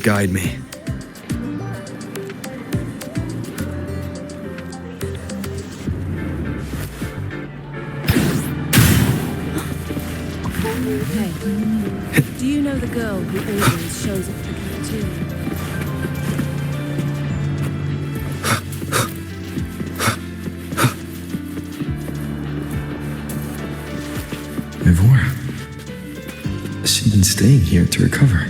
guide me. Hey, do you know the girl who always shows up at the cafeteria? Ivor. She's been staying here to recover.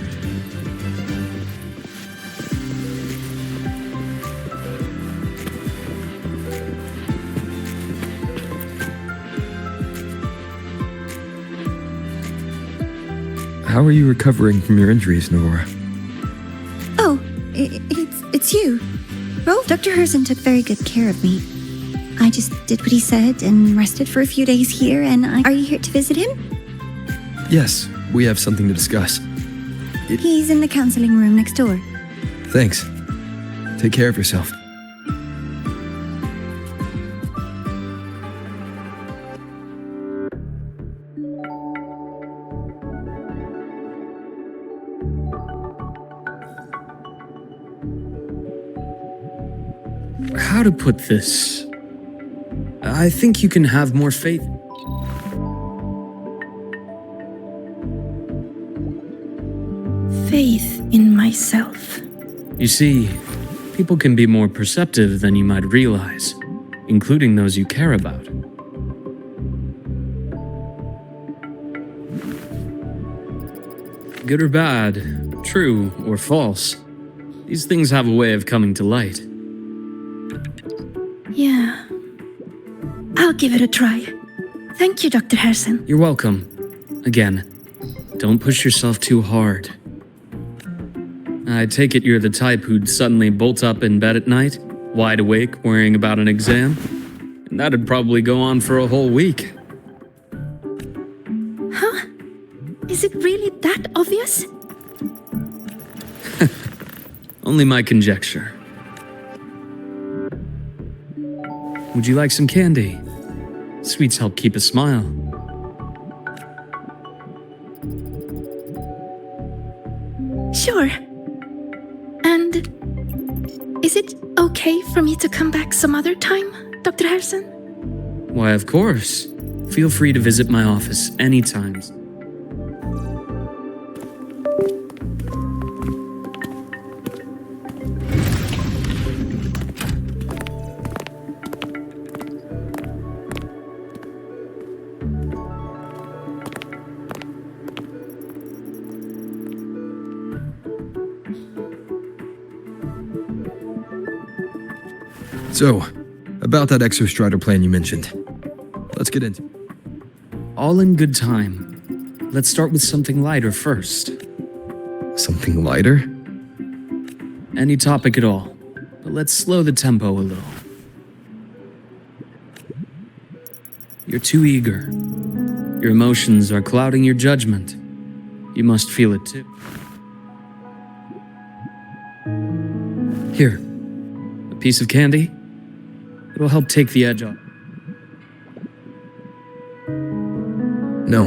How are you recovering from your injuries, Nora? Oh, it's you. Rolf, Dr. Herzen took very good care of me. I just did what he said and rested for a few days here, and Are you here to visit him? Yes, we have something to discuss. He's in the counseling room next door. Thanks. Take care of yourself. How to put this? I think you can have more faith. Faith in myself. You see, people can be more perceptive than you might realize, including those you care about. Good or bad, true or false, these things have a way of coming to light. Yeah. I'll give it a try. Thank you, Dr. Herzen. You're welcome. Again, don't push yourself too hard. I take it you're the type who'd suddenly bolt up in bed at night, wide awake, worrying about an exam? And that'd probably go on for a whole week. Huh? Is it really that obvious? Only my conjecture. Would you like some candy? Sweets help keep a smile. Sure. And is it okay for me to come back some other time, Dr. Herzen? Why, of course. Feel free to visit my office anytime. So, about that Exostrider plan you mentioned. Let's get into it. All in good time. Let's start with something lighter first. Something lighter? Any topic at all, but let's slow the tempo a little. You're too eager. Your emotions are clouding your judgment. You must feel it too. Here, a piece of candy. It'll help take the edge off. No.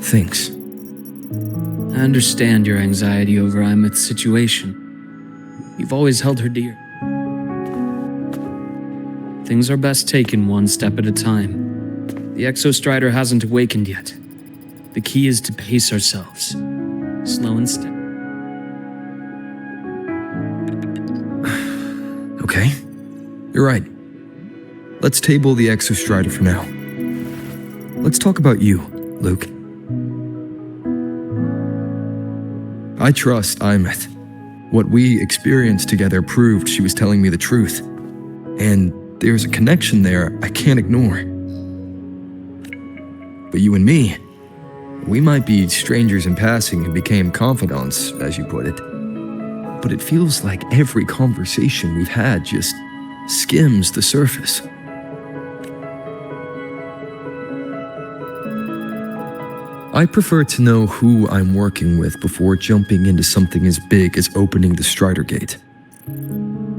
Thanks. I understand your anxiety over Amit's situation. You've always held her dear. Things are best taken one step at a time. The Exostrider hasn't awakened yet. The key is to pace ourselves. Slow and steady. Okay. You're right. Let's table the Exostrider for now. Let's talk about you, Luke. I trust Amit. What we experienced together proved she was telling me the truth. And there's a connection there I can't ignore. But you and me, we might be strangers in passing who became confidants, as you put it. But it feels like every conversation we've had just skims the surface. I prefer to know who I'm working with before jumping into something as big as opening the Strider Gate.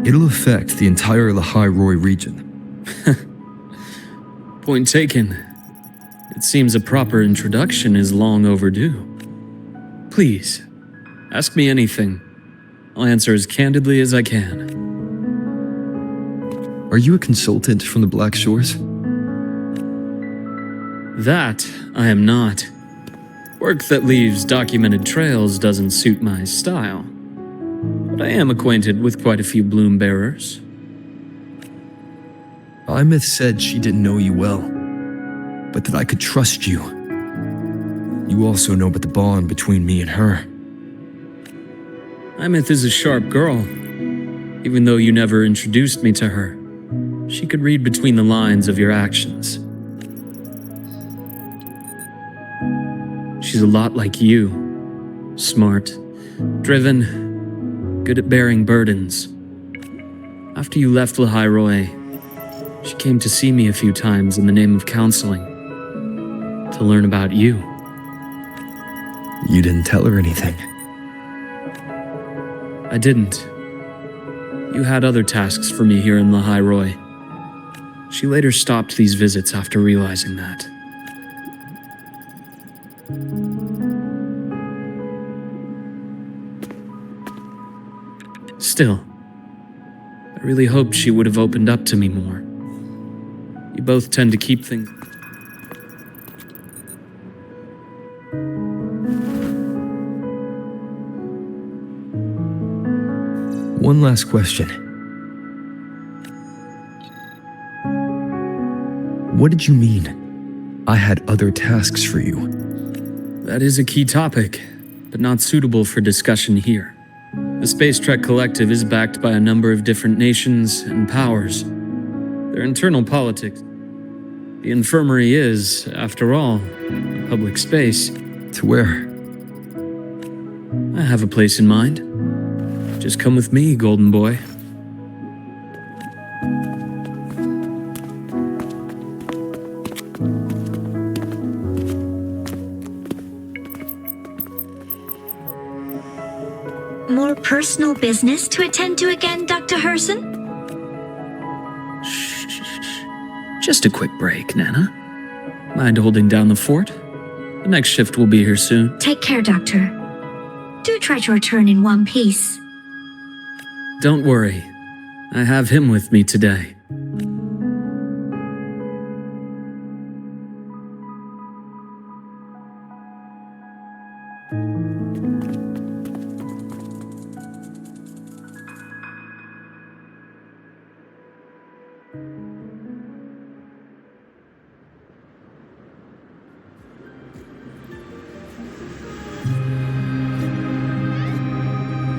It'll affect the entire Lehigh Roy region. Point taken. It seems a proper introduction is long overdue. Please, ask me anything. I'll answer as candidly as I can. Are you a consultant from the Black Shores? That I am not. Work that leaves documented trails doesn't suit my style. But I am acquainted with quite a few bloom bearers. Imeth said she didn't know you well, but that I could trust you. You also know about the bond between me and her. Imeth is a sharp girl. Even though you never introduced me to her, she could read between the lines of your actions. She's a lot like you. Smart, driven, good at bearing burdens. After you left Lahairoi, she came to see me a few times in the name of counseling, to learn about you. You didn't tell her anything. I didn't. You had other tasks for me here in Lahairoi. She later stopped these visits after realizing that. Still, I really hoped she would have opened up to me more. You both tend to keep things... One last question. What did you mean? I had other tasks for you. That is a key topic, but not suitable for discussion here. The Space Trek Collective is backed by a number of different nations and powers. Their internal politics. The infirmary is, after all, a public space. To where? I have a place in mind. Just come with me, Golden Boy. More personal business to attend to again, Dr. Herson? Just a quick break, Nana. Mind holding down the fort? The next shift will be here soon. Take care, Doctor. Do try to return in one piece. Don't worry. I have him with me today.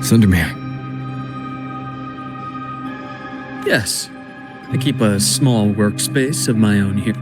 Sundermere. Yes, I keep a small workspace of my own here.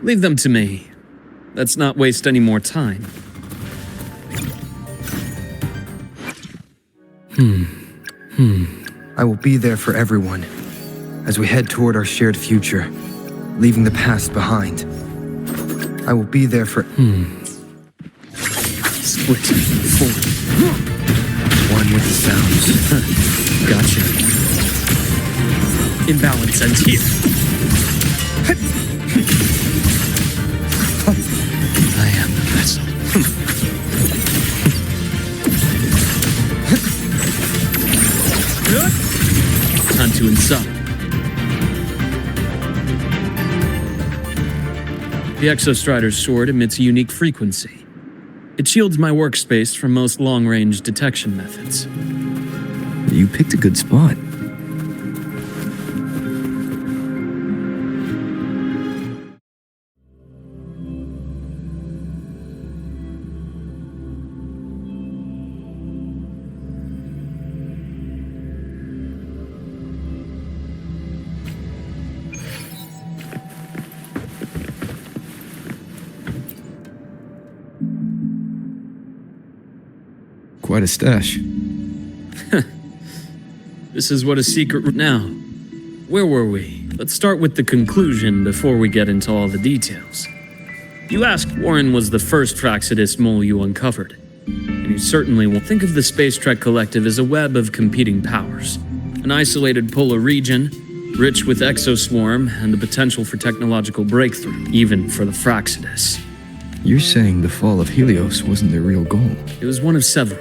Leave them to me. Let's not waste any more time. I will be there for everyone as we head toward our shared future, leaving the past behind. I will be there for Split. Forward. one with the sounds. Gotcha. Imbalance ends here. I am the vessel. Time to insult. The Exostrider's sword emits a unique frequency. It shields my workspace from most long-range detection methods. You picked a good spot. Quite a stash. This is what a secret now. Where were we? Let's start with the conclusion before we get into all the details. You asked Warren was the first Fraxidus mole you uncovered. And you certainly won't think of the Space Trek Collective as a web of competing powers. An isolated polar region, rich with exoswarm and the potential for technological breakthrough, even for the Fraxidus. You're saying the fall of Helios wasn't their real goal. It was one of several.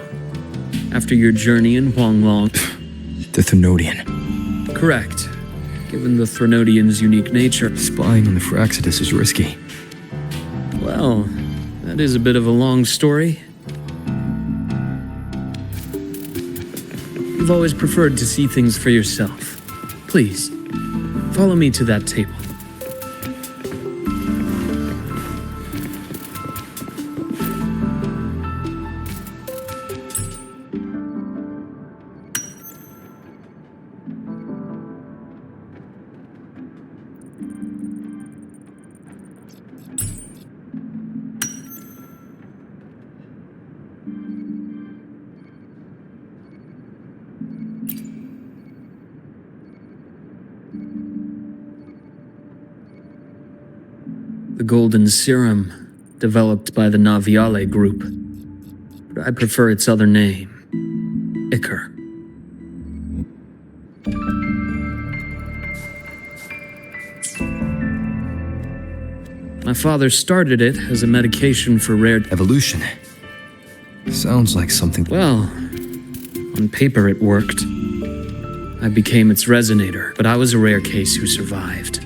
After your journey in Huanglong, The Thenodian. correct. Given the Threnodian's unique nature, Spying on the Fraxidus is risky. well, that is a bit of a long story. You've always preferred to see things for yourself. Please, follow me to that table. The golden serum, developed by the Naviale group. But I prefer its other name, Ichor. My father started it as a medication for rare... Evolution. Sounds like something. Well, on paper it worked. I became its resonator, but I was a rare case who survived.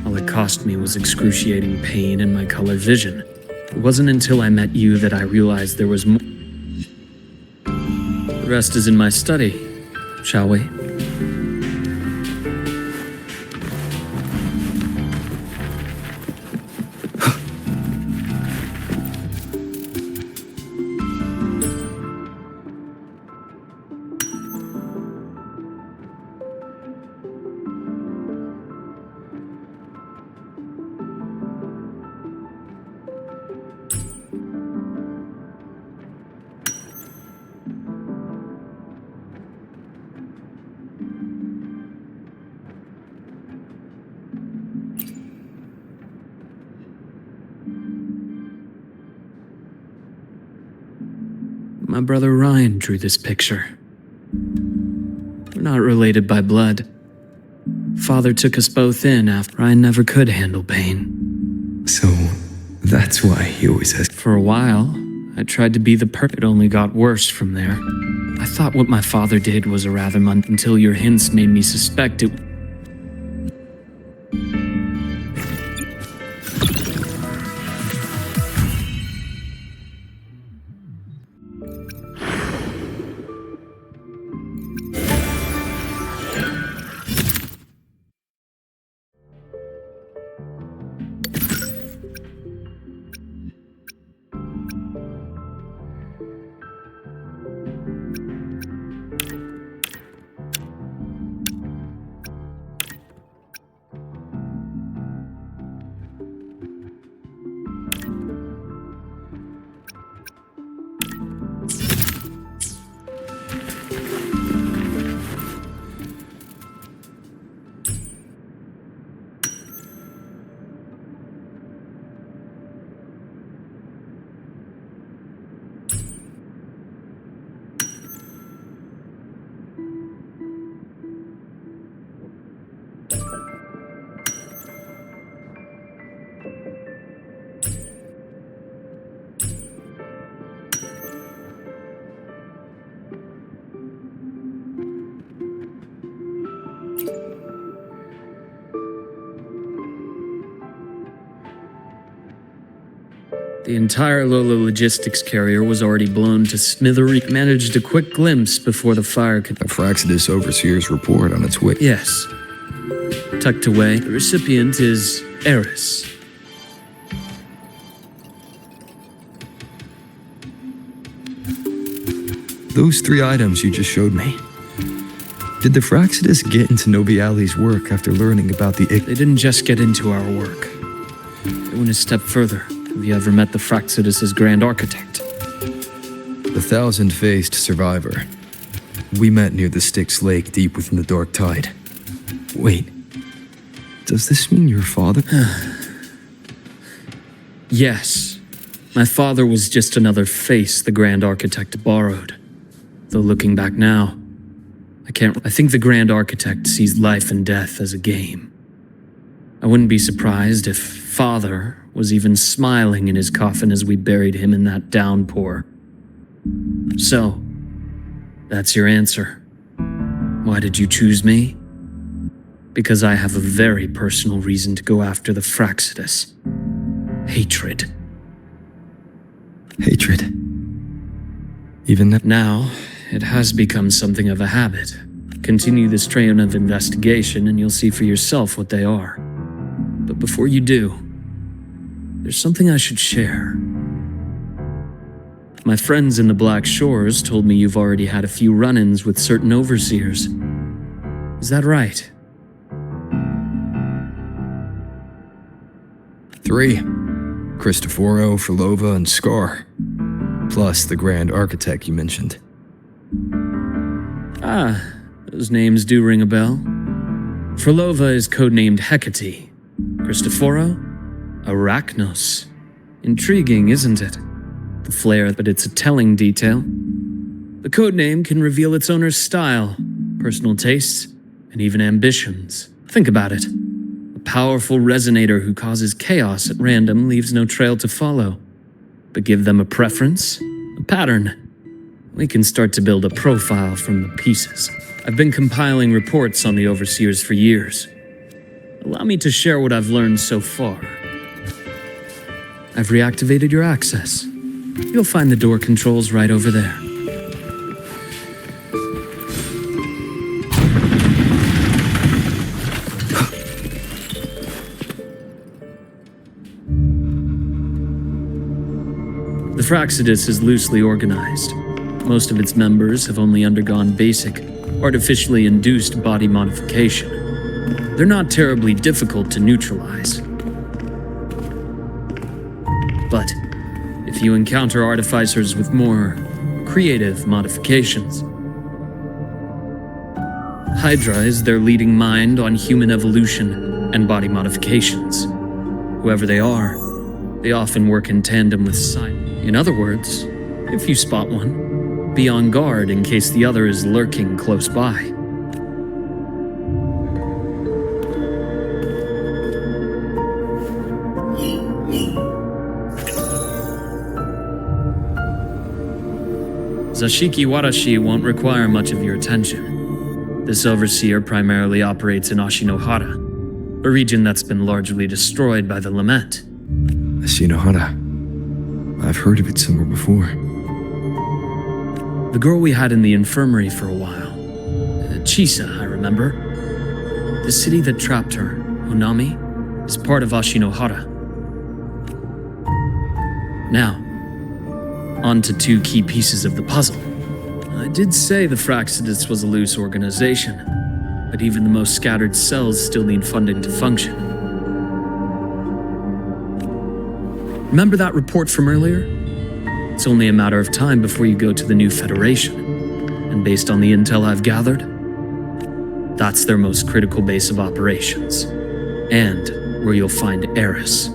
All it cost me was excruciating pain and my color vision. It wasn't until I met you that I realized there was more. The rest is in my study, shall we? My brother Ryan drew this picture. We're not related by blood. Father took us both in after I never could handle pain. So, that's why he always has. For a while, I tried to be the It only got worse from there. I thought what my father did was a rather until your hints made me suspect it. The entire Lola logistics carrier was already blown to smithereens. Managed a quick glimpse before the fire could... A Fraxidus Overseer's report on its way. Yes. Tucked away, the recipient is Eris. Those 3 items you just showed me. Did the Fraxidus get into Nobiali's work after learning about the... They didn't just get into our work. They went a step further. Have you ever met the Fraxidus' Grand Architect? The 1,000-faced survivor. We met near the Styx Lake deep within the Dark Tide. Wait. Does this mean your father? Yes. My father was just another face the Grand Architect borrowed. Though looking back now, I think the Grand Architect sees life and death as a game. I wouldn't be surprised if Father was even smiling in his coffin as we buried him in that downpour. So, that's your answer. Why did you choose me? Because I have a very personal reason to go after the Fraxidus. Hatred. Hatred. Even now, it has become something of a habit. Continue this train of investigation and you'll see for yourself what they are. But before you do, there's something I should share. My friends in the Black Shores told me you've already had a few run-ins with certain overseers. Is that right? 3. Cristoforo, Frolova, and Scar. Plus the Grand Architect you mentioned. Ah, those names do ring a bell. Frolova is codenamed Hecate. Cristoforo? Arachnos. Intriguing, isn't it? The flair, but it's a telling detail. The codename can reveal its owner's style, personal tastes, and even ambitions. Think about it. A powerful resonator who causes chaos at random leaves no trail to follow. But give them a preference, a pattern. We can start to build a profile from the pieces. I've been compiling reports on the Overseers for years. Allow me to share what I've learned so far. I've reactivated your access. You'll find the door controls right over there. The Fraxidus is loosely organized. Most of its members have only undergone basic, artificially induced body modification. They're not terribly difficult to neutralize. But if you encounter artificers with more creative modifications, Hydra is their leading mind on human evolution and body modifications. Whoever they are, they often work in tandem with science. In other words, if you spot one, be on guard in case the other is lurking close by. Zashiki Warashi won't require much of your attention. This overseer primarily operates in Ashinohara, a region that's been largely destroyed by the Lament. Ashinohara. I've heard of it somewhere before. The girl we had in the infirmary for a while. Chisa, I remember. The city that trapped her, Honami, is part of Ashinohara. Now, on to 2 key pieces of the puzzle. I did say the Fraxidus was a loose organization, but even the most scattered cells still need funding to function. Remember that report from earlier? It's only a matter of time before you go to the new Federation. And based on the intel I've gathered, that's their most critical base of operations. And where you'll find Eris.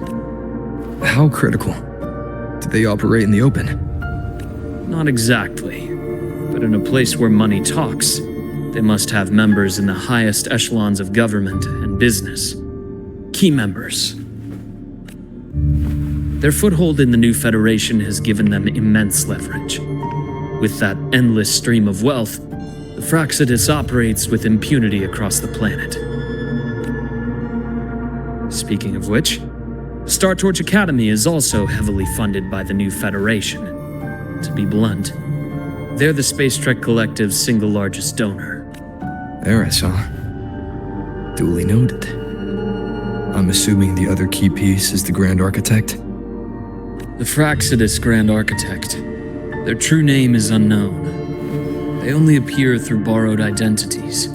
How critical? Do they operate in the open? Not exactly. But in a place where money talks, they must have members in the highest echelons of government and business. Key members. Their foothold in the new Federation has given them immense leverage. With that endless stream of wealth, the Fraxidus operates with impunity across the planet. Speaking of which, Star Torch Academy is also heavily funded by the new Federation. To be blunt, they're the Space Trek Collective's single largest donor. There I saw. Duly noted. I'm assuming the other key piece is the Grand Architect? The Fraxidus Grand Architect. Their true name is unknown. They only appear through borrowed identities.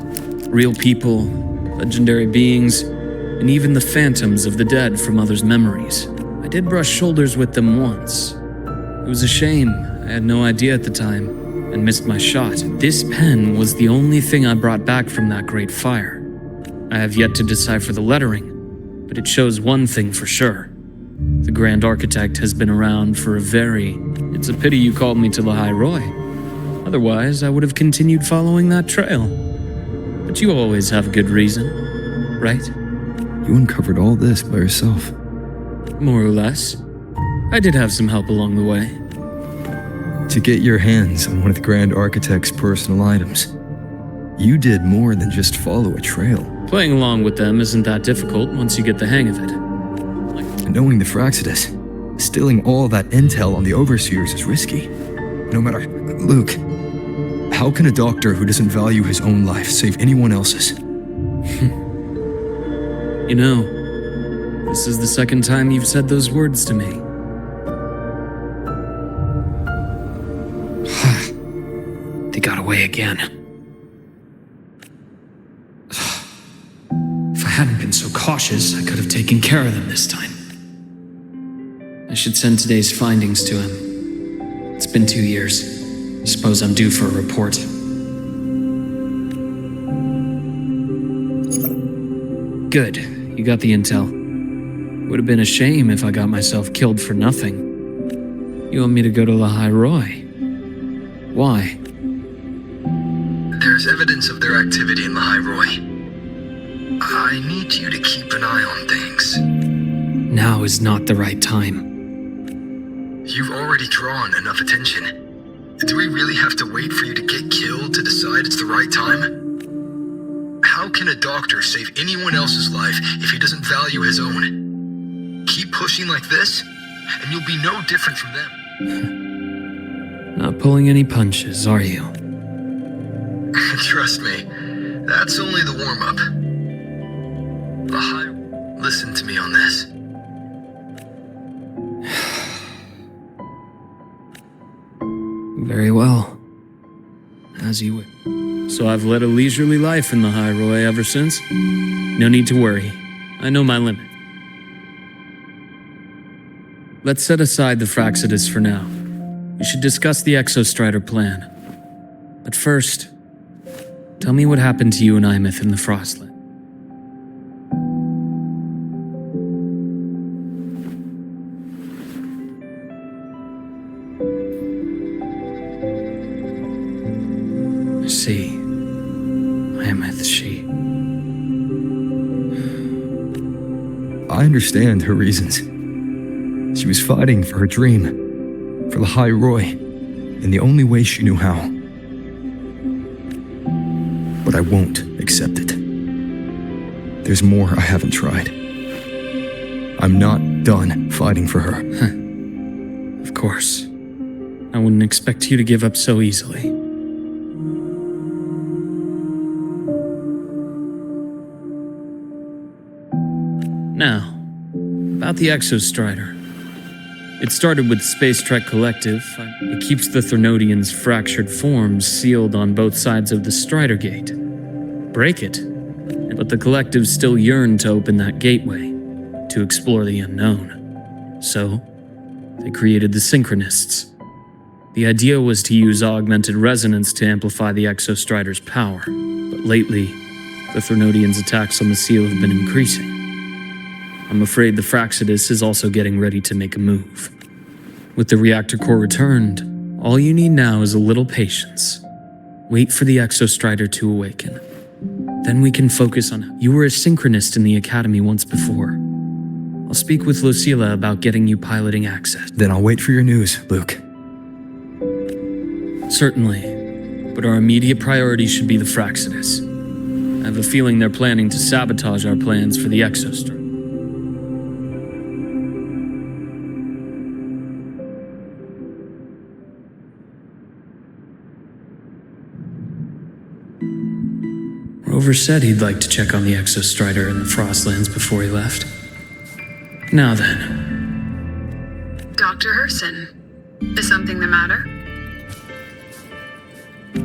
Real people, legendary beings, and even the phantoms of the dead from others' memories. I did brush shoulders with them once. It was a shame. I had no idea at the time, and missed my shot. This pen was the only thing I brought back from that great fire. I have yet to decipher the lettering, but it shows one thing for sure. The Grand Architect has been around for a very... It's a pity you called me to the High Roy. Otherwise, I would have continued following that trail. But you always have a good reason, right? You uncovered all this by yourself. More or less. I did have some help along the way. To get your hands on one of the Grand Architect's personal items, you did more than just follow a trail. Playing along with them isn't that difficult once you get the hang of it. Knowing the Fraxidus, stealing all that intel on the Overseers is risky. No matter... Luke, how can a doctor who doesn't value his own life save anyone else's? You know, this is the second time you've said those words to me. They got away again. If I hadn't been so cautious, I could have taken care of them this time. I should send today's findings to him. It's been 2 years. I suppose I'm due for a report. Good. You got the intel. Would have been a shame if I got myself killed for nothing. You want me to go to the High Roy? Why? There's evidence of their activity in the High Roy. I need you to keep an eye on things. Now is not the right time. You've already drawn enough attention. Do we really have to wait for you to get killed to decide it's the right time? How can a doctor save anyone else's life if he doesn't value his own? Keep pushing like this, and you'll be no different from them. Not pulling any punches, are you? Trust me, that's only the warm-up. Listen to me on this. Very well. As you would. So I've led a leisurely life in the High Roy ever since. No need to worry. I know my limit. Let's set aside the Fraxidus for now. We should discuss the Exostrider plan. But first, tell me what happened to you and Imeth in the Frostlet. See, Imeth, she... I understand her reasons. She was fighting for her dream, for the High Roy, in the only way she knew how. But I won't accept it. There's more I haven't tried. I'm not done fighting for her. Of course. I wouldn't expect you to give up so easily. Now, about the Exostrider. It started with Space Trek Collective. It keeps the Thernodians' fractured forms sealed on both sides of the Strider Gate. Break it, but the Collective still yearned to open that gateway, to explore the unknown. So, they created the Synchronists. The idea was to use augmented resonance to amplify the Exostrider's power, but lately, the Thernodians' attacks on the seal have been increasing. I'm afraid the Fraxidus is also getting ready to make a move. With the reactor core returned, all you need now is a little patience. Wait for the Exostrider to awaken. Then we can focus on... You were a synchronist in the Academy once before. I'll speak with Lucilla about getting you piloting access. Then I'll wait for your news, Luke. Certainly, but our immediate priority should be the Fraxidus. I have a feeling they're planning to sabotage our plans for the Exostrider. Rover said he'd like to check on the Exostrider in the Frostlands before he left. Now then. Dr. Herson, is something the matter?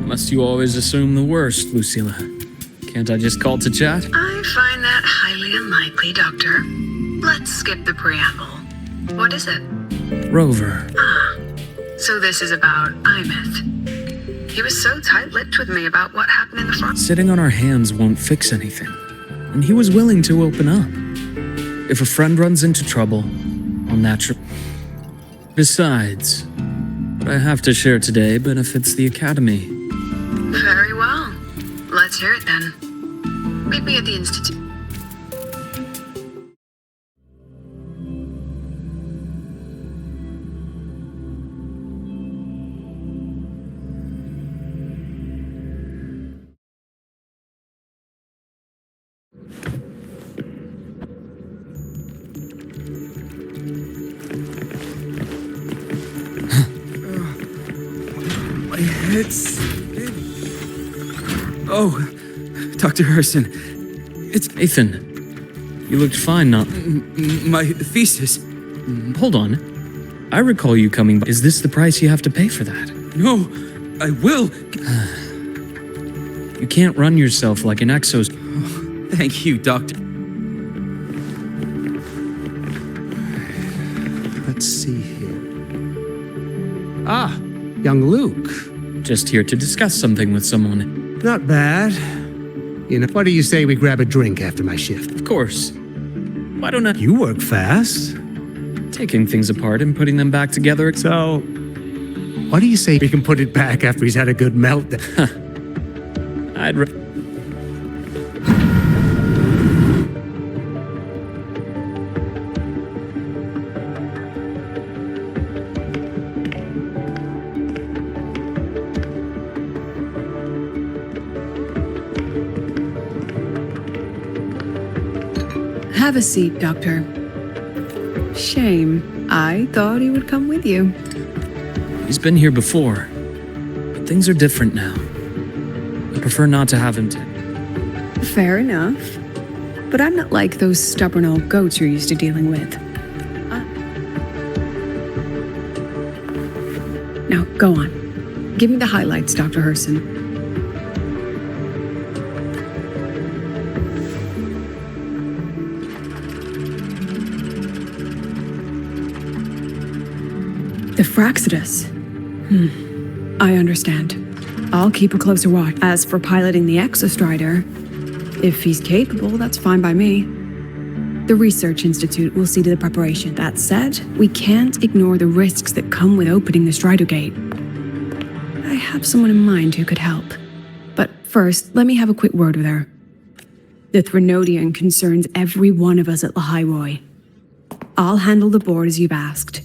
Must you always assume the worst, Lucilla? Can't I just call to chat? I find that highly unlikely, Doctor. Let's skip the preamble. What is it? Rover. So this is about Imeth. He was so tight-lipped with me about what happened in the frost. Sitting on our hands won't fix anything. And he was willing to open up. If a friend runs into trouble, I'll naturally... Besides, what I have to share today benefits the Academy. Very well. Let's hear it then. Meet me at the Institute. Oh, Dr. Herson, it's Ethan, you looked fine, not... my thesis. Hold on. I recall you coming by. Is this the price you have to pay for that? No, I will. You can't run yourself like an exos... Thank you, Doctor. Let's see here. Ah, young Luke. Just here to discuss something with someone. Not bad. You know, what do you say we grab a drink after my shift? Of course. Why don't I... You work fast. Taking things apart and putting them back together... So, what do you say we can put it back after he's had a good meltdown? I'd... Have a seat, Doctor. Shame. I thought he would come with you. He's been here before, but things are different now. I prefer not to have him Fair enough. But I'm not like those stubborn old goats you're used to dealing with. Now, go on. Give me the highlights, Dr. Herson. The Fraxidus. I understand. I'll keep a closer watch. As for piloting the Exostrider, if he's capable, that's fine by me. The Research Institute will see to the preparation. That said, we can't ignore the risks that come with opening the Strider Gate. I have someone in mind who could help. But first, let me have a quick word with her. The Threnodian concerns every one of us at Lahairoi. I'll handle the board as you've asked.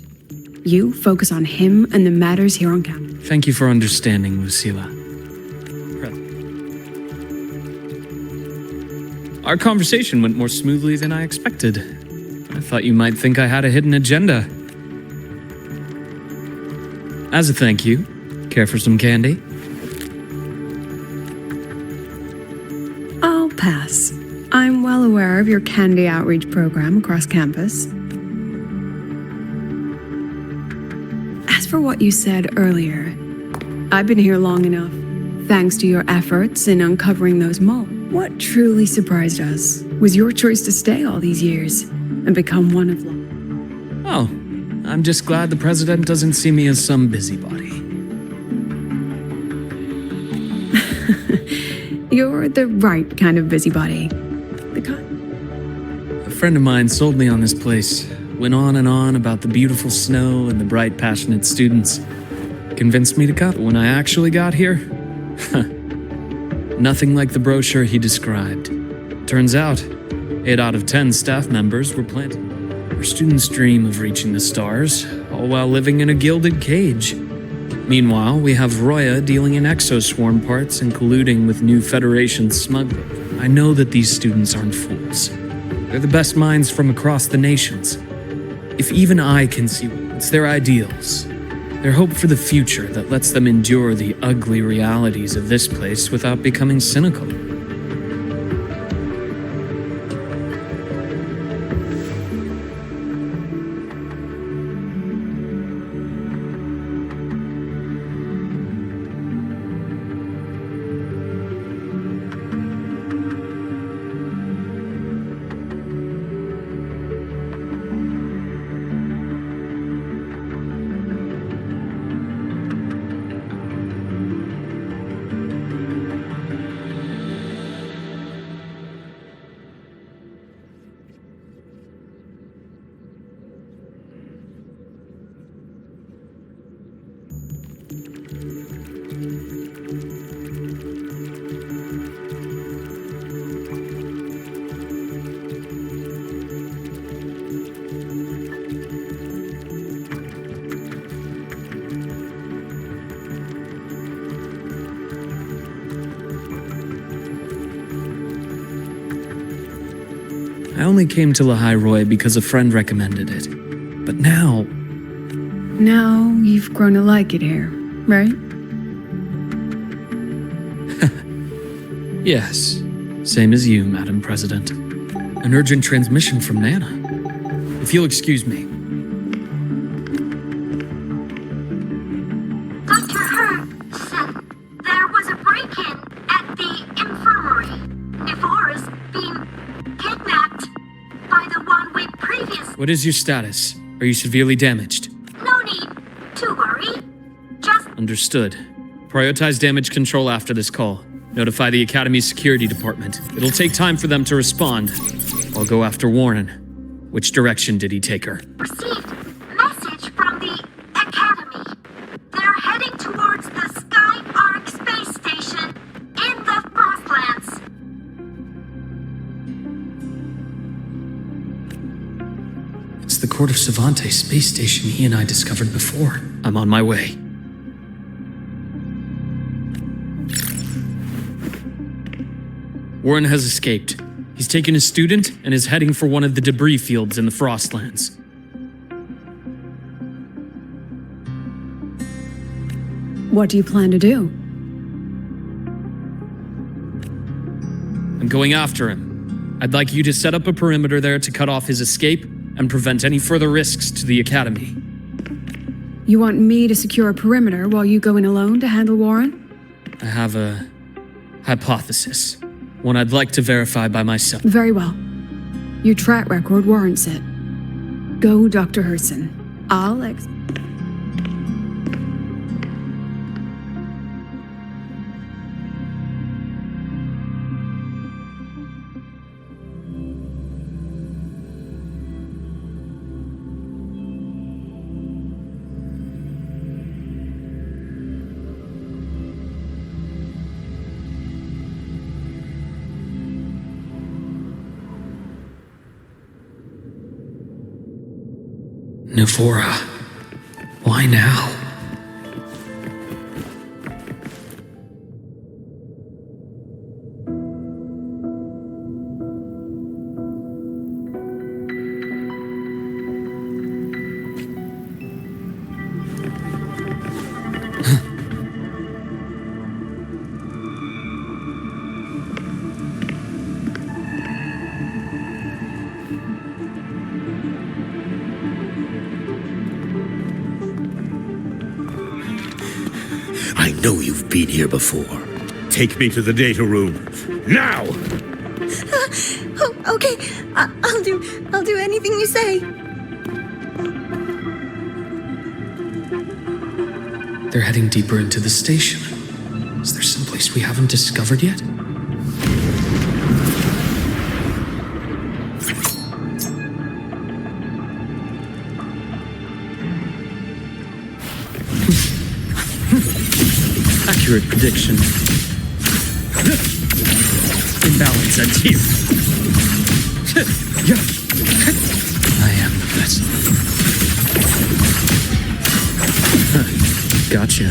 You focus on him and the matters here on campus. Thank you for understanding, Lucilla. Our conversation went more smoothly than I expected. I thought you might think I had a hidden agenda. As a thank you, care for some candy? I'll pass. I'm well aware of your candy outreach program across campus. As for what you said earlier, I've been here long enough, thanks to your efforts in uncovering those moles. What truly surprised us was your choice to stay all these years and become one of them. Oh, I'm just glad the president doesn't see me as some busybody. You're the right kind of busybody. A friend of mine sold me on this place. Went on and on about the beautiful snow and the bright, passionate students. Convinced me to come. But when I actually got here, nothing like the brochure he described. Turns out, 8 out of 10 staff members were planted. Our students dream of reaching the stars, all while living in a gilded cage. Meanwhile, we have Roya dealing in exoswarm parts and colluding with new Federation smugglers. I know that these students aren't fools. They're the best minds from across the nations. If even I can see it's their ideals, their hope for the future that lets them endure the ugly realities of this place without becoming cynical. I only came to Lahai Roy because a friend recommended it. But now... Now you've grown to like it here, right? Yes, same as you, Madam President. An urgent transmission from Nana. If you'll excuse me. Dr. Hurd said there was a break-in at the infirmary. Ivor is being kidnapped by the one we previously... What is your status? Are you severely damaged? No need to worry. Just... Understood. Prioritize damage control after this call. Notify the Academy's security department. It'll take time for them to respond. I'll go after Warren. Which direction did he take her? received message from the Academy. They're heading towards the Sky Arc space station in the Frostlands. It's the Court of Savante space station he and I discovered before. I'm on my way. Warren has escaped. He's taken a student and is heading for one of the debris fields in the Frostlands. What do you plan to do? I'm going after him. I'd like you to set up a perimeter there to cut off his escape and prevent any further risks to the Academy. You want me to secure a perimeter while you go in alone to handle Warren? I have a hypothesis. One I'd like to verify by myself. Very well. Your track record warrants it. Go, Dr. Herson. Navora. Why now? I know you've been here before. Take me to the data room. Now! Oh, okay. I'll do anything you say. They're heading deeper into the station. Is there someplace we haven't discovered yet? Accurate prediction. Imbalance ends here. I am this. Gotcha.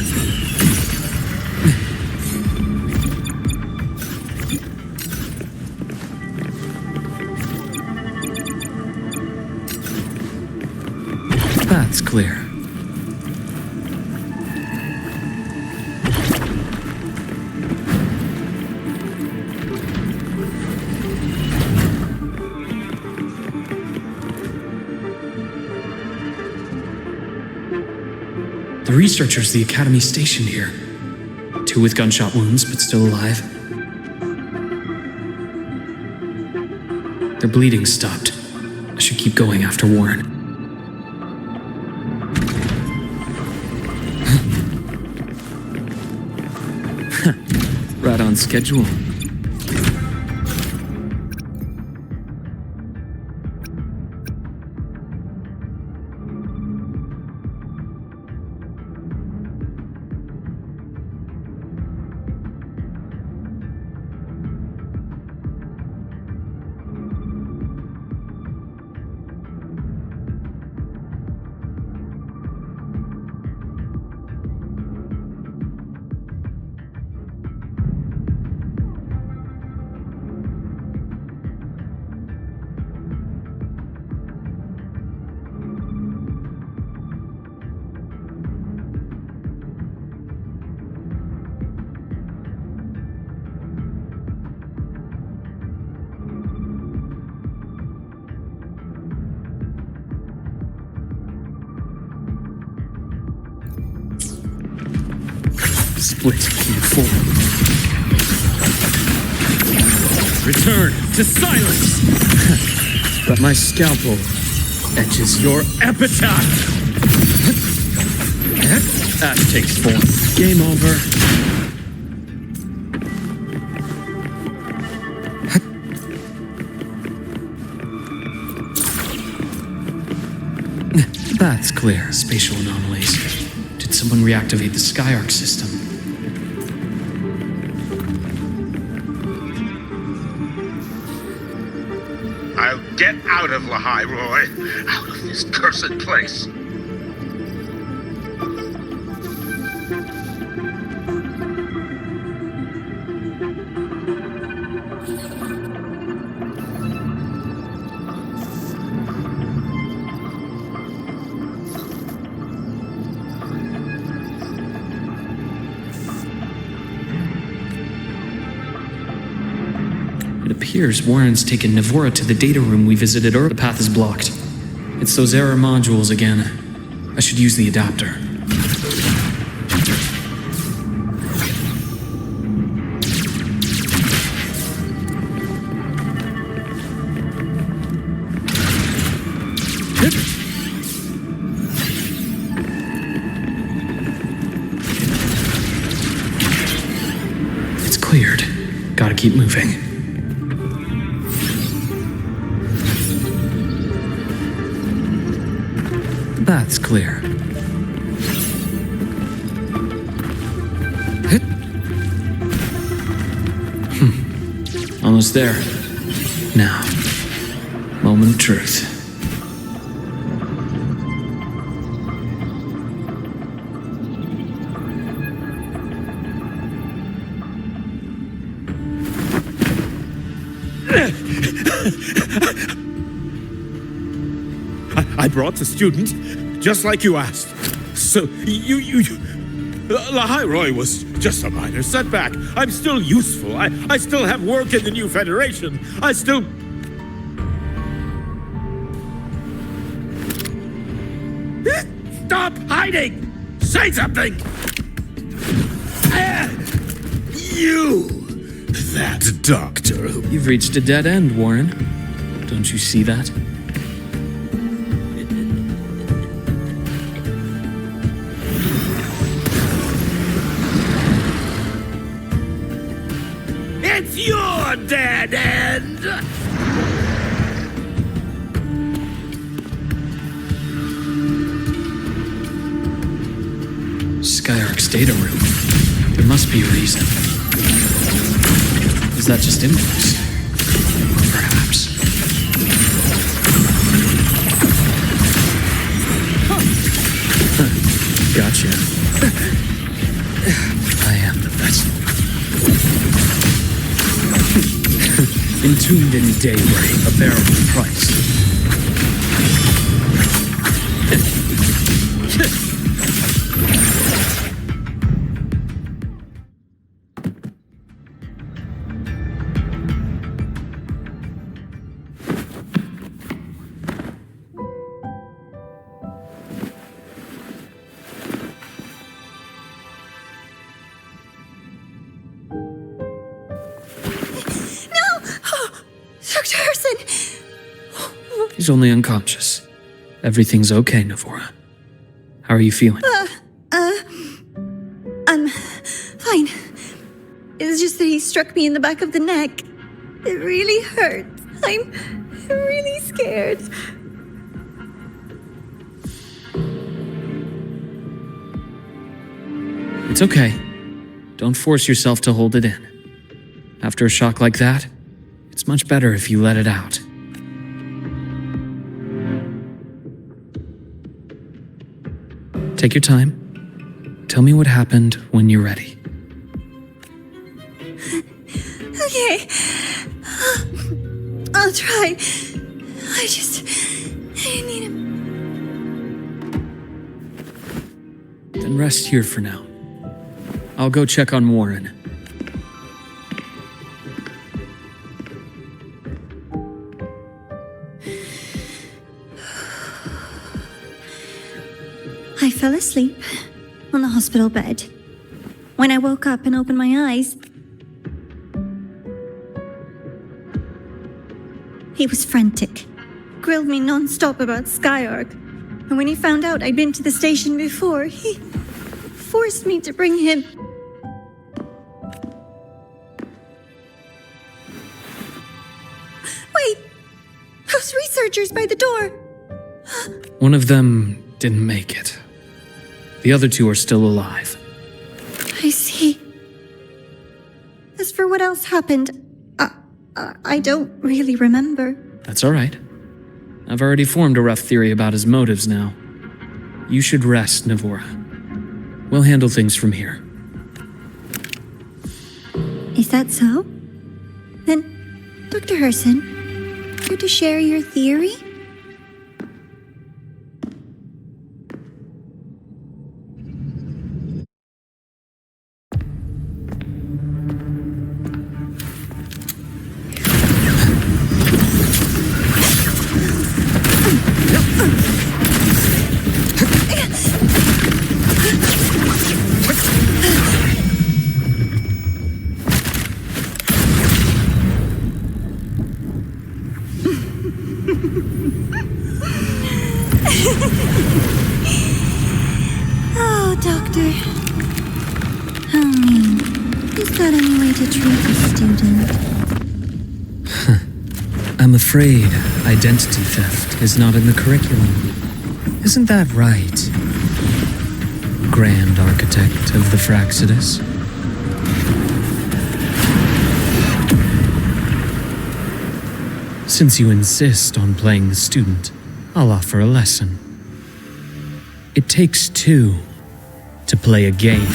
That's clear. The researchers the Academy stationed here. 2 with gunshot wounds, but still alive. Their bleeding stopped. I should keep going after Warren. Right on schedule. Split in 4. Return to silence! But my scalpel etches your epitaph! That takes form. Game over. That's clear. Spatial anomalies. Did someone reactivate the Skyarc system? I'll get out of Lahai, Roy. Out of this cursed place. It appears Warren's taken Navora to the data room we visited earlier. The path is blocked. It's those error modules again. I should use the adapter. It's cleared. Gotta keep moving. That's clear. Almost there. Now, moment of truth. I brought the student, just like you asked. So, Lahai Roy was just a minor setback. I'm still useful. I still have work in the new Federation. I still... Stop hiding! Say something! You! That doctor who... You've reached a dead end, Warren. Don't you see that? It's your dead end! Skyarc's data room. There must be a reason. Is that just impulse? Or perhaps... Entombed in daybreak, a bearable price. Dr. Herson! He's only unconscious. Everything's okay, Navora. How are you feeling? I'm fine. It's just that he struck me in the back of the neck. It really hurts. I'm really scared. It's okay. Don't force yourself to hold it in. After a shock like that, it's much better if you let it out. Take your time. Tell me what happened when you're ready. Okay. I'll try. I need him. Then rest here for now. I'll go check on Warren. I fell asleep on the hospital bed. When I woke up and opened my eyes, he was frantic, grilled me non-stop about Skyark. And when he found out I'd been to the station before, he forced me to bring him. Wait! Those researchers by the door! One of them didn't make it. The other two are still alive. I see. As for what else happened, I don't really remember. That's all right. I've already formed a rough theory about his motives now. You should rest, Navora. We'll handle things from here. Is that so? Then, Dr. Herson, care to share your theory? Oh, Doctor. How mean. Is that any way to treat a student? I'm afraid identity theft is not in the curriculum. Isn't that right, Grand Architect of the Fraxidus? Since you insist on playing the student, I'll offer a lesson. It takes two to play a game.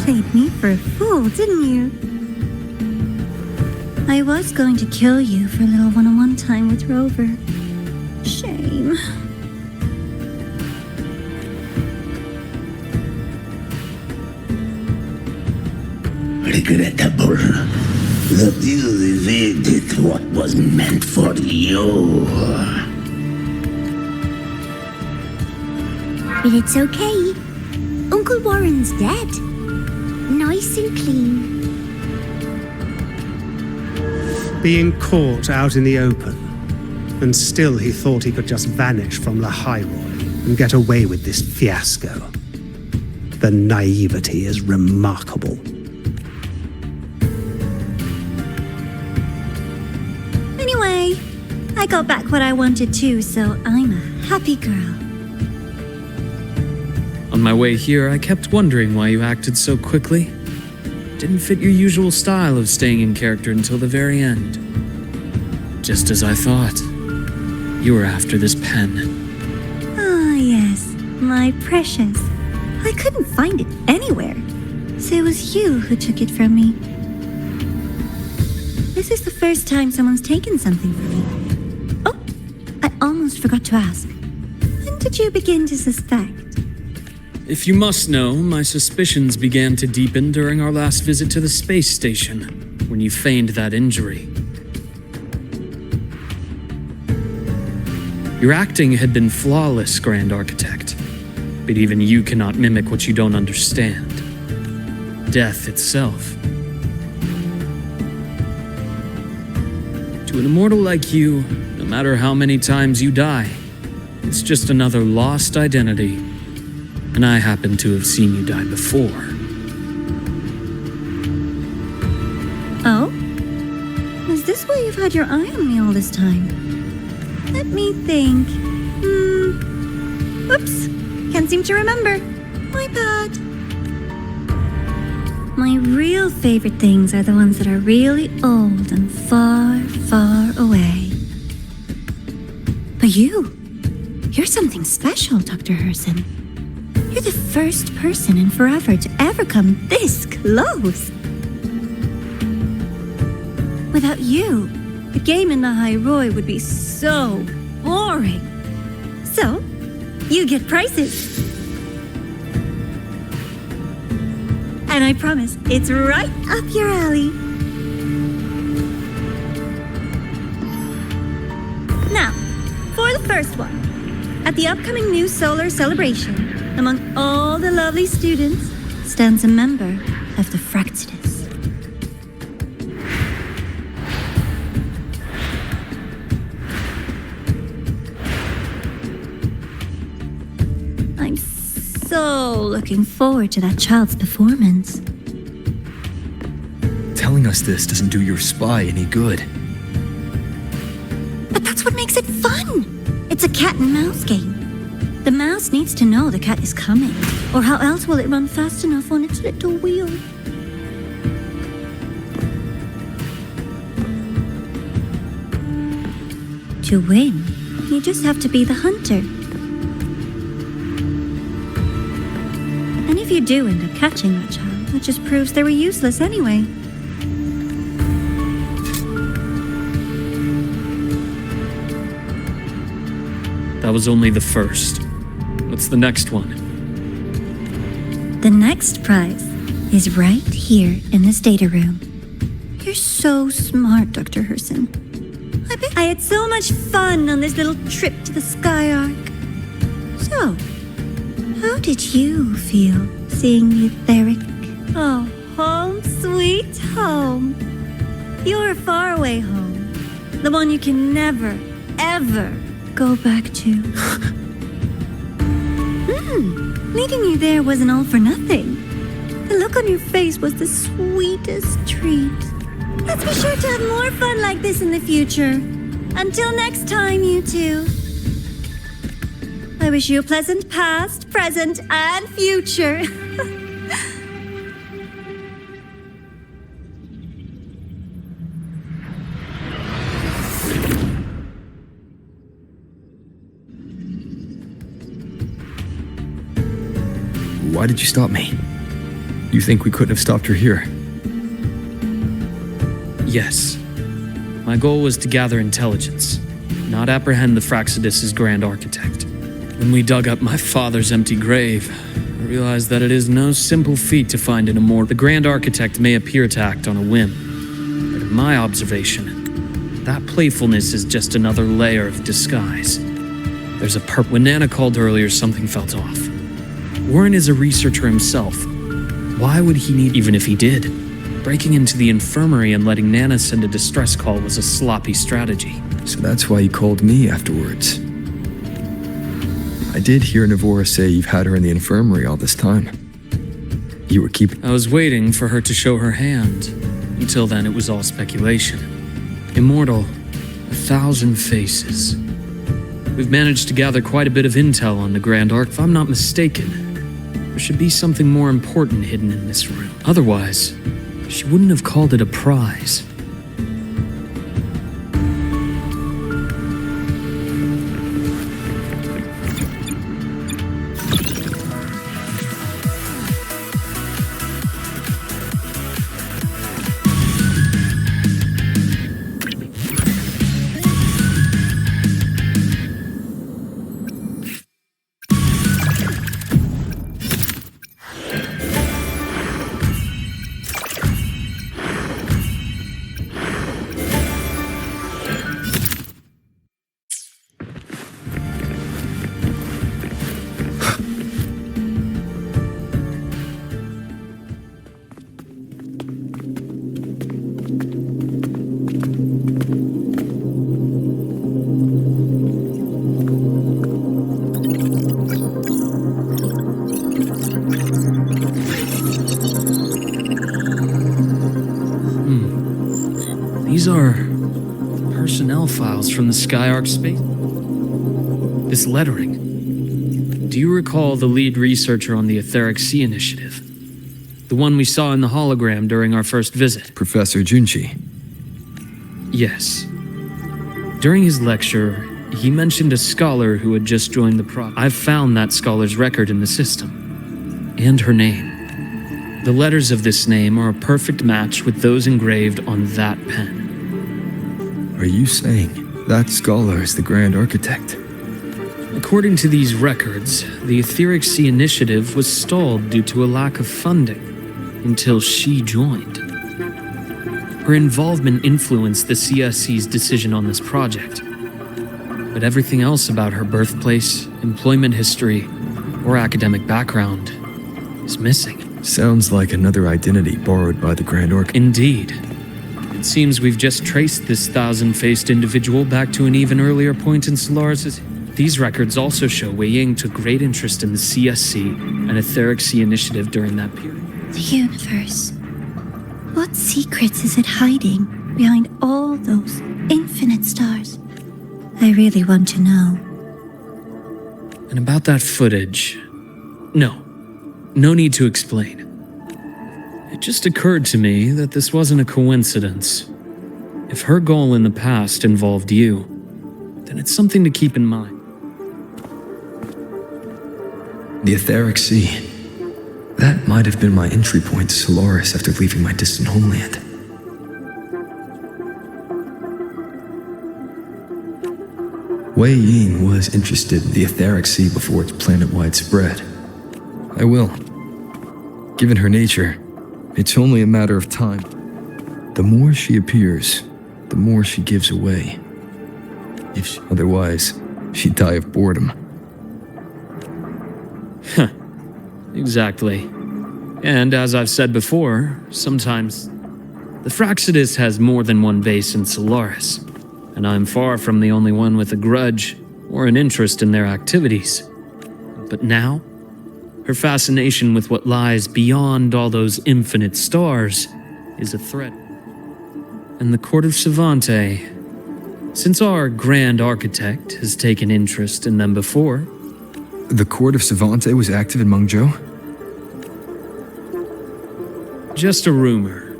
Played me for a fool, didn't you? I was going to kill you for a little one-on-one time with Rover. Shame. Regrettable that you evaded what was meant for you. But it's okay. Uncle Warren's dead. Nice and clean. Being caught out in the open, and still he thought he could just vanish from La Highroy and get away with this fiasco. The naivety is remarkable. Anyway, I got back what I wanted too, so I'm a happy girl. On my way here, I kept wondering why you acted so quickly. Didn't fit your usual style of staying in character until the very end. Just as I thought. You were after this pen. Ah, yes, my precious. I couldn't find it anywhere, so it was you who took it from me. This is the first time someone's taken something from me. Oh, I almost forgot to ask. When did you begin to suspect? If you must know, my suspicions began to deepen during our last visit to the space station, when you feigned that injury. Your acting had been flawless, Grand Architect, but even you cannot mimic what you don't understand. Death itself. To an immortal like you, no matter how many times you die, it's just another lost identity. And I happen to have seen you die before. Oh? Is this why you've had your eye on me all this time? Let me think. Whoops. Can't seem to remember. My bad. My real favorite things are the ones that are really old and far, far away. But you're something special, Dr. Herson. You're the first person in forever to ever come this close. Without you, the game in the High Roy would be so boring. So, you get prizes. And I promise, it's right up your alley. Now, for the first one. At the upcoming new solar celebration, among all the lovely students, stands a member of the Fraxidus. I'm so looking forward to that child's performance. Telling us this doesn't do your spy any good. But that's what makes it fun! It's a cat and mouse game. The mouse needs to know the cat is coming, or how else will it run fast enough on its little wheel? To win, you just have to be the hunter. And if you do end up catching that child, it just proves they were useless anyway. That was only the first. What's the next one? The next prize is right here in this data room. You're so smart, Dr. Herson. I had so much fun on this little trip to the Sky Arc. So, how did you feel seeing the etheric? Oh, home sweet home. Your faraway home. The one you can never, ever go back to. Meeting you there wasn't all for nothing. The look on your face was the sweetest treat. Let's be sure to have more fun like this in the future. Until next time, you two. I wish you a pleasant past, present, and future. Why did you stop me? You think we couldn't have stopped her here? Yes. My goal was to gather intelligence, not apprehend the Fraxidus' Grand Architect. When we dug up my father's empty grave, I realized that it is no simple feat to find an immortal. The Grand Architect may appear to act on a whim, but in my observation, that playfulness is just another layer of disguise. There's a purpose. When Nana called earlier, something felt off. Warren is a researcher himself. Why would he need, even if he did? Breaking into the infirmary and letting Nana send a distress call was a sloppy strategy. So that's why you called me afterwards. I did hear Navora say you've had her in the infirmary all this time. You were keeping... I was waiting for her to show her hand. Until then, it was all speculation. Immortal, 1,000 faces. We've managed to gather quite a bit of intel on the Grand Arc. If I'm not mistaken, there should be something more important hidden in this room. Otherwise, she wouldn't have called it a prize. from the Skyark space? This lettering. Do you recall the lead researcher on the Etheric Sea Initiative? The one we saw in the hologram during our first visit? Professor Junchi. Yes. During his lecture, he mentioned a scholar who had just joined the project. I've found that scholar's record in the system. And her name. The letters of this name are a perfect match with those engraved on that pen. Are you saying that scholar is the Grand Architect? According to these records, the Etheric Sea Initiative was stalled due to a lack of funding until she joined. Her involvement influenced the CSC's decision on this project. But everything else about her birthplace, employment history, or academic background is missing. Sounds like another identity borrowed by the Grand Architect. Indeed. It seems we've just traced this thousand-faced individual back to an even earlier point in Solaris'. These records also show Wei Ying took great interest in the CSC and Etheric Sea Initiative during that period. The universe. What secrets is it hiding behind all those infinite stars? I really want to know. And about that footage... No need to explain. It just occurred to me that this wasn't a coincidence. If her goal in the past involved you, then it's something to keep in mind. The Etheric Sea. That might have been my entry point to Solaris after leaving my distant homeland. Wei Ying was interested in the Etheric Sea before its planet-wide spread. I will. Given her nature, it's only a matter of time. The more she appears, the more she gives away. Otherwise, she'd die of boredom. Exactly. And as I've said before, sometimes the Fraxidus has more than one base in Solaris, and I'm far from the only one with a grudge or an interest in their activities. But now, her fascination with what lies beyond all those infinite stars is a threat. And the Court of Savante, since our Grand Architect has taken interest in them before. The Court of Savante was active in Mengzhou? Just a rumor.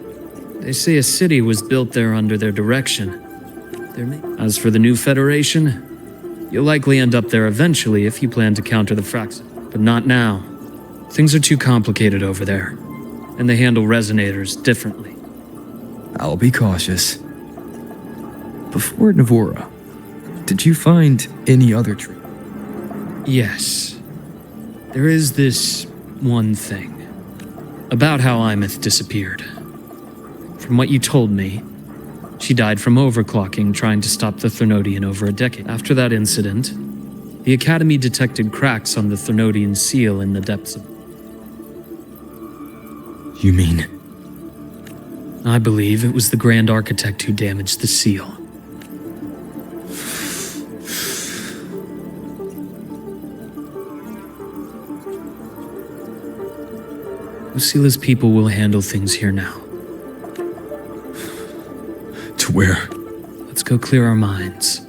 They say a city was built there under their direction. As for the new Federation, you'll likely end up there eventually if you plan to counter the Fraxidus. But not now. Things are too complicated over there, and they handle resonators differently. I'll be cautious. Before Navora, did you find any other tree? Yes. There is this one thing. About how Imeth disappeared. From what you told me, she died from overclocking trying to stop the Thernodian over a decade. After that incident, the Academy detected cracks on the Thernodian seal in the depths of... You mean? I believe it was the Grand Architect who damaged the seal. Lucila's people will handle things here now. To where? Let's go clear our minds.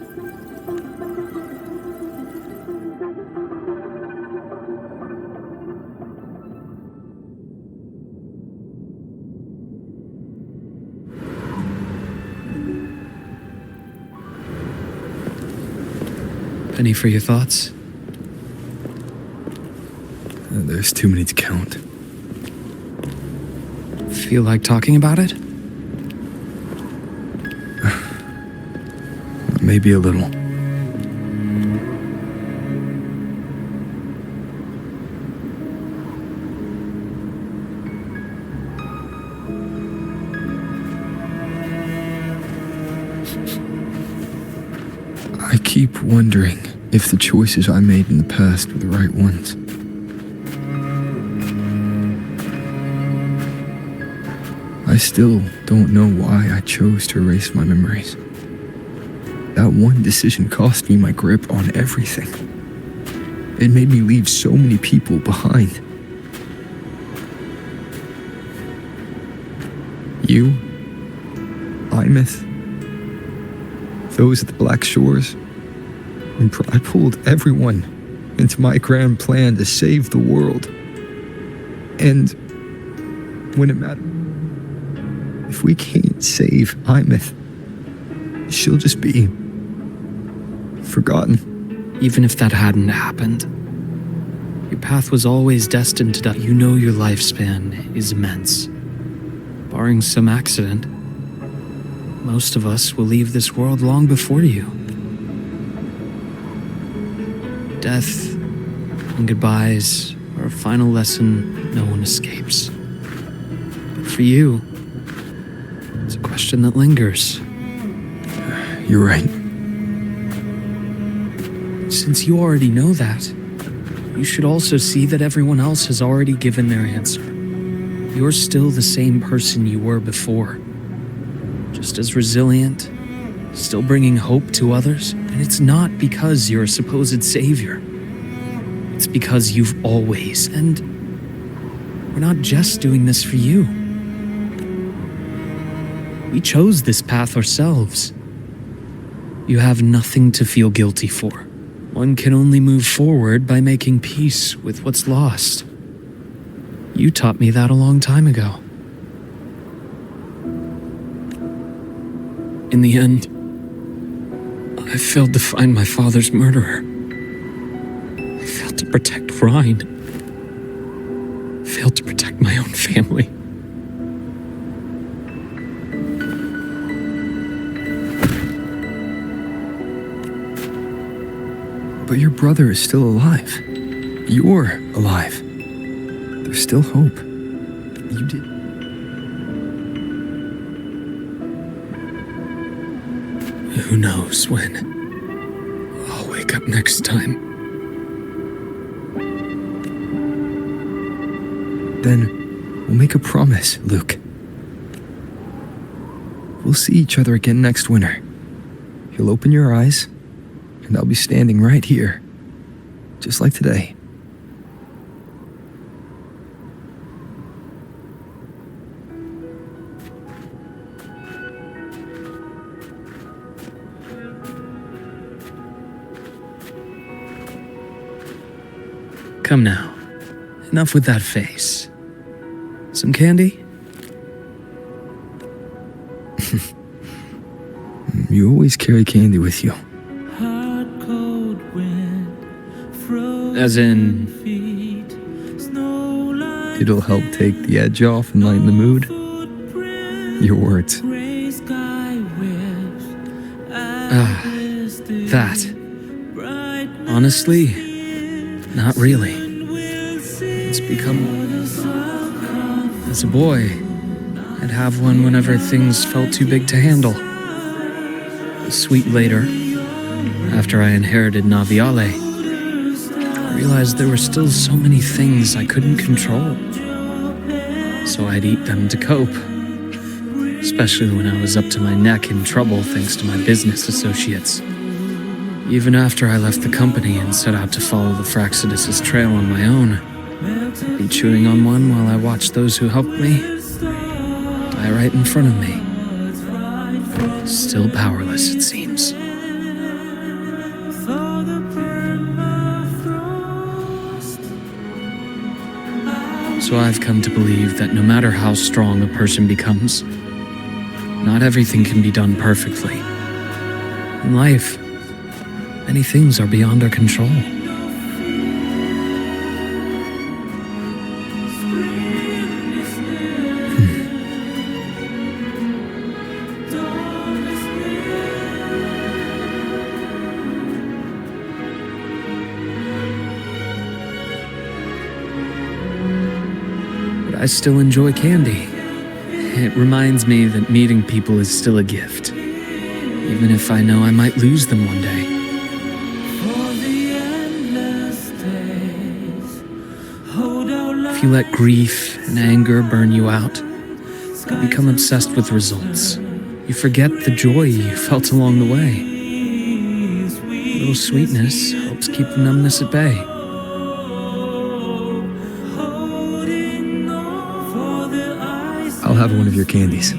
Penny for your thoughts? There's too many to count. Feel like talking about it? Maybe a little. I keep wondering if the choices I made in the past were the right ones. I still don't know why I chose to erase my memories. That one decision cost me my grip on everything. It made me leave so many people behind. You, Imeth, those at the Black Shores. And I pulled everyone into my grand plan to save the world. And when it mattered, if we can't save Imeth, she'll just be forgotten. Even if that hadn't happened, your path was always destined to die. You know your lifespan is immense. Barring some accident, most of us will leave this world long before you. Death and goodbyes are a final lesson no one escapes. But for you, it's a question that lingers. You're right. Since you already know that, you should also see that everyone else has already given their answer. You're still the same person you were before. Just as resilient, still bringing hope to others. And it's not because you're a supposed savior. It's because you've always, and we're not just doing this for you. We chose this path ourselves. You have nothing to feel guilty for. One can only move forward by making peace with what's lost. You taught me that a long time ago. In the end, I failed to find my father's murderer. I failed to protect Rhine. I failed to protect my own family. But your brother is still alive. You're alive. There's still hope. You did. Who knows when I'll wake up next time. Then we'll make a promise, Luke. We'll see each other again next winter. You'll open your eyes, and I'll be standing right here, just like today. Come now. Enough with that face. Some candy? You always carry candy with you. As in... It'll help take the edge off and lighten the mood. Your words. That. Honestly, not really. It's become... As a boy, I'd have one whenever things felt too big to handle. Sweet later, after I inherited Naviale, I realized there were still so many things I couldn't control. So I'd eat them to cope, especially when I was up to my neck in trouble thanks to my business associates. Even after I left the company and set out to follow the Fraxidus' trail on my own, I'd be chewing on one while I watched those who helped me die right in front of me. Still powerless, it seems. So I've come to believe that no matter how strong a person becomes, not everything can be done perfectly. In life, many things are beyond our control. I still enjoy candy. It reminds me that meeting people is still a gift, even if I know I might lose them one day. If you let grief and anger burn you out, you become obsessed with results. You forget the joy you felt along the way. A little sweetness helps keep the numbness at bay. I'll have one of your candies.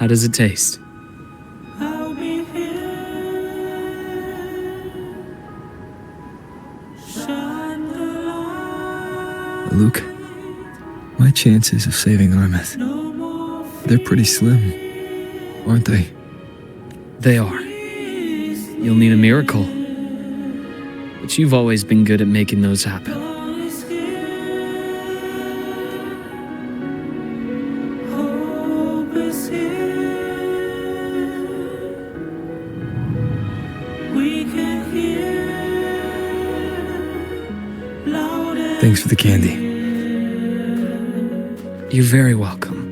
How does it taste? Luke, my chances of saving Armeth, they're pretty slim, aren't they? They are. You'll need a miracle. But you've always been good at making those happen. Thanks for the candy. You're very welcome.